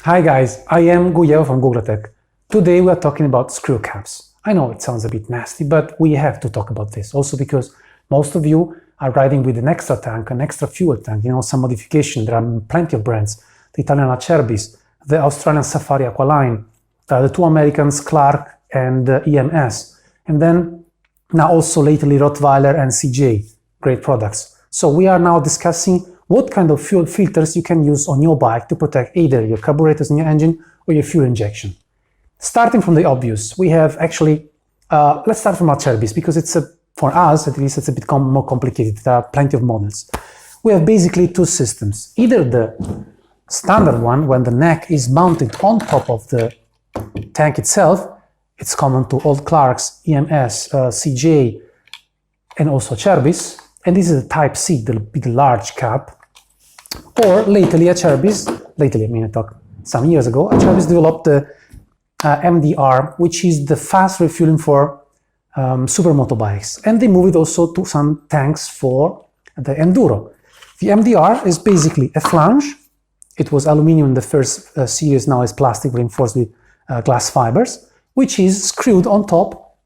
Hi guys, I am Guglielmo from Guglatech. Today we are talking about screw caps. I know it sounds a bit nasty, but we have to talk about this. Also because most of you are riding with an extra tank, an extra fuel tank, some modification. There are plenty of brands. The Italian Acerbis, the Australian Safari Aqualine, the two Americans, Clarke and IMS. And then now also lately Rottweiler and CJ, great products. So we are now discussing what kind of fuel filters you can use on your bike to protect either your carburetors in your engine or your fuel injection. Starting from the obvious, we have actually, let's start from Acerbis because it's for us at least it's a bit more complicated. There are plenty of models. We have basically two systems, either the standard one when the neck is mounted on top of the tank itself. It's common to all Clarkes, EMS, CJ and also Acerbis. And this is the Type C, the big large cap. Or lately Acerbis, I talk some years ago, Acerbis developed the MDR, which is the fast refueling for super motorbikes. And they move it also to some tanks for the enduro. The MDR is basically a flange. It was aluminum in the first series, now it's plastic reinforced with glass fibers, which is screwed on top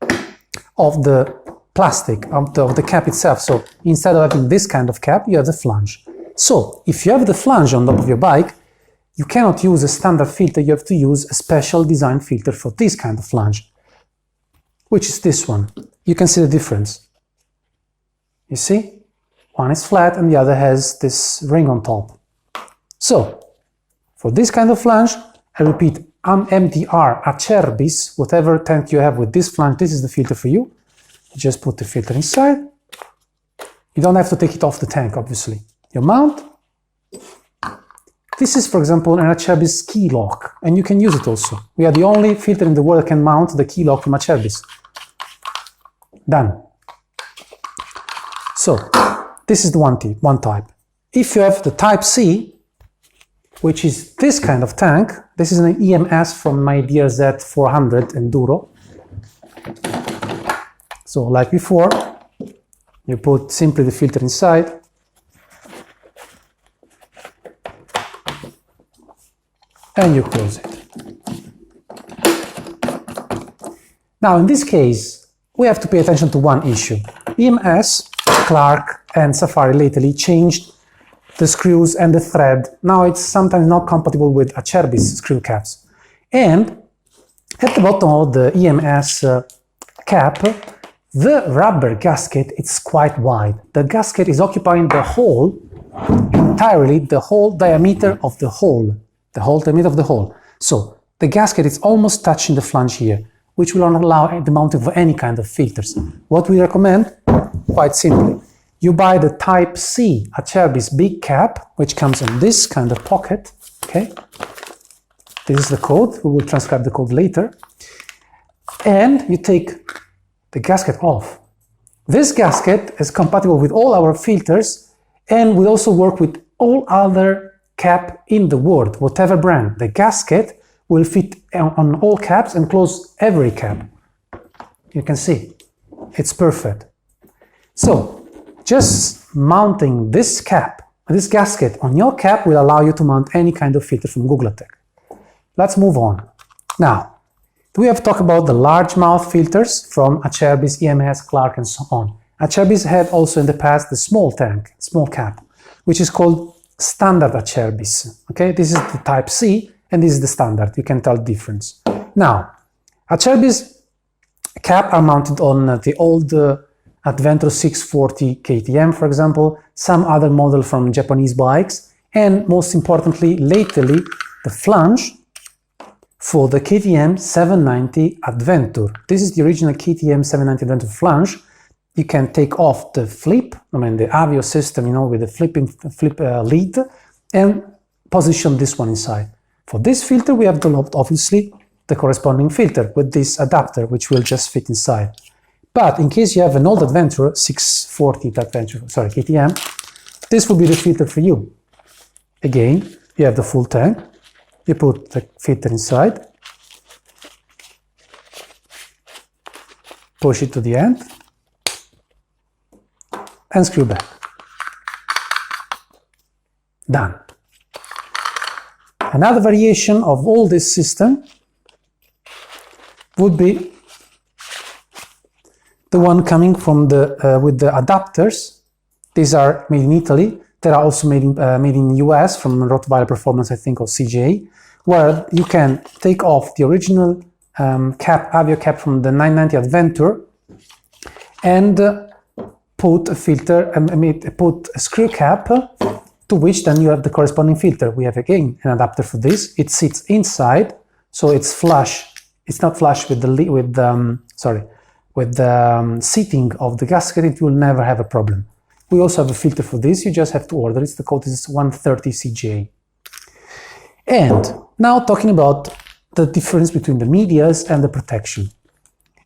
of the plastic of the cap itself. So instead of having this kind of cap, you have the flange. So if you have the flange on top of your bike, you cannot use a standard filter, you have to use a special design filter for this kind of flange, which is this one. You can see the difference. You see? One is flat and the other has this ring on top. So, for this kind of flange, I repeat, MDR, Acerbis, whatever tank you have with this flange, this is the filter for you. You just put the filter inside. You don't have to take it off the tank, obviously. You mount. This is, for example, an Acerbis key lock, and you can use it also. We are the only filter in the world that can mount the key lock from Acerbis. Done. So, this is the one type. If you have the Type C, which is this kind of tank, this is an EMS from my DRZ 400 Enduro. So, like before, you put simply the filter inside. And you close it. Now, in this case, we have to pay attention to one issue. EMS, Clarke, and Safari lately changed the screws and the thread. Now it's sometimes not compatible with Acerbis screw caps. And at the bottom of the EMS cap, the rubber gasket is quite wide. The gasket is occupying the whole, entirely the whole diameter of the hole. The whole diameter of the hole. So the gasket is almost touching the flange here, which will not allow the mounting of any kind of filters. What we recommend, quite simply, you buy the Type C Acerbis big cap, which comes in this kind of pocket. Okay, this is the code. We will transcribe the code later. And you take the gasket off. This gasket is compatible with all our filters and will also work with all other cap in the world, whatever brand. The gasket will fit on all caps and close every cap. You can see, it's perfect. So, just mounting this cap, this gasket on your cap will allow you to mount any kind of filter from Guglatech. Let's move on. Now, we have talked about the large mouth filters from Acerbis, EMS, Clarke and so on. Acerbis had also in the past the small tank, small cap, which is called standard Acerbis. Okay, this is the Type C and this is the standard. You can tell the difference. Now, Acerbis cap are mounted on the old Adventure 640 KTM, for example, some other model from Japanese bikes, and most importantly, lately, the flange for the KTM 790 Adventure. This is the original KTM 790 Adventure flange. You can take off the flip, the Avio system, with the flip lead, and position this one inside. For this filter, we have developed, obviously, the corresponding filter with this adapter, which will just fit inside. But in case you have an old Adventure, 640 KTM, this will be the filter for you. Again, you have the full tank, you put the filter inside, push it to the end, and screw back. Done. Another variation of all this system would be the one coming from with the adapters. These are made in Italy. They are also made in US from Rottweiler Performance, I think, or CJ, where you can take off the original avio cap from the 990 Adventure and put a filter and put a screw cap to which then you have the corresponding filter. We have again an adapter for this. It sits inside, so it's flush. It's not flush with the seating of the gasket. It will never have a problem. We also have a filter for this. You just have to order it. The code is 130 CJ. And now talking about the difference between the medias and the protection.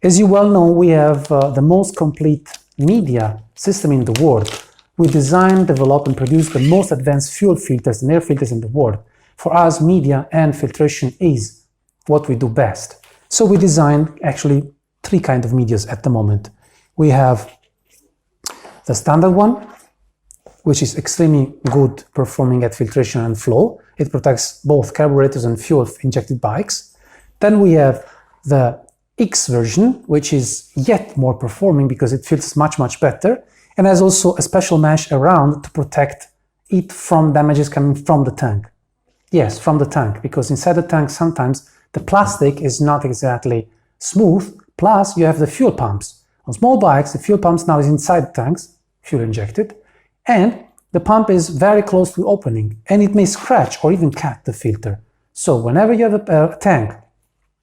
As you well know, we have the most complete media system in the world. We design, develop and produce the most advanced fuel filters and air filters in the world. For us, media and filtration is what we do best. So we design actually three kinds of medias at the moment. We have the standard one, which is extremely good performing at filtration and flow. It protects both carburetors and fuel injected bikes. Then we have the X version, which is yet more performing because it feels much, much better, and has also a special mesh around to protect it from damages coming from the tank. Yes, from the tank, because inside the tank sometimes the plastic is not exactly smooth, plus you have the fuel pumps. On small bikes, the fuel pumps now is inside the tanks, fuel injected, and the pump is very close to opening, and it may scratch or even cut the filter. So whenever you have a tank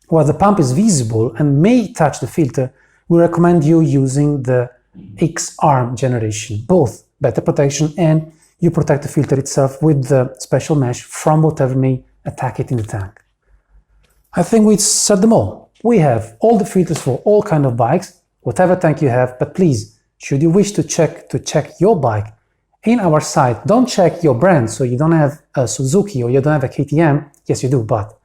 where the pump is visible and may touch the filter, we recommend you using the X-arm generation, both better protection and you protect the filter itself with the special mesh from whatever may attack it in the tank. I think we said them all. We have all the filters for all kinds of bikes, whatever tank you have, but please, should you wish to check your bike in our site, don't check your brand, so you don't have a Suzuki or you don't have a KTM. Yes, you do, but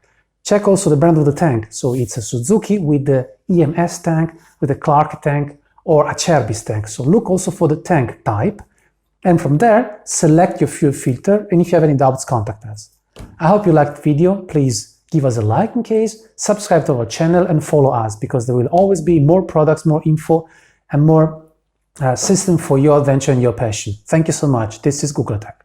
check also the brand of the tank. So it's a Suzuki with the IMS tank, with a Clarke tank, or Acerbis tank. So look also for the tank type, and from there, select your fuel filter, and if you have any doubts, contact us. I hope you liked the video. Please give us a like in case, subscribe to our channel, and follow us, because there will always be more products, more info, and more system for your adventure and your passion. Thank you so much. This is Guglatech.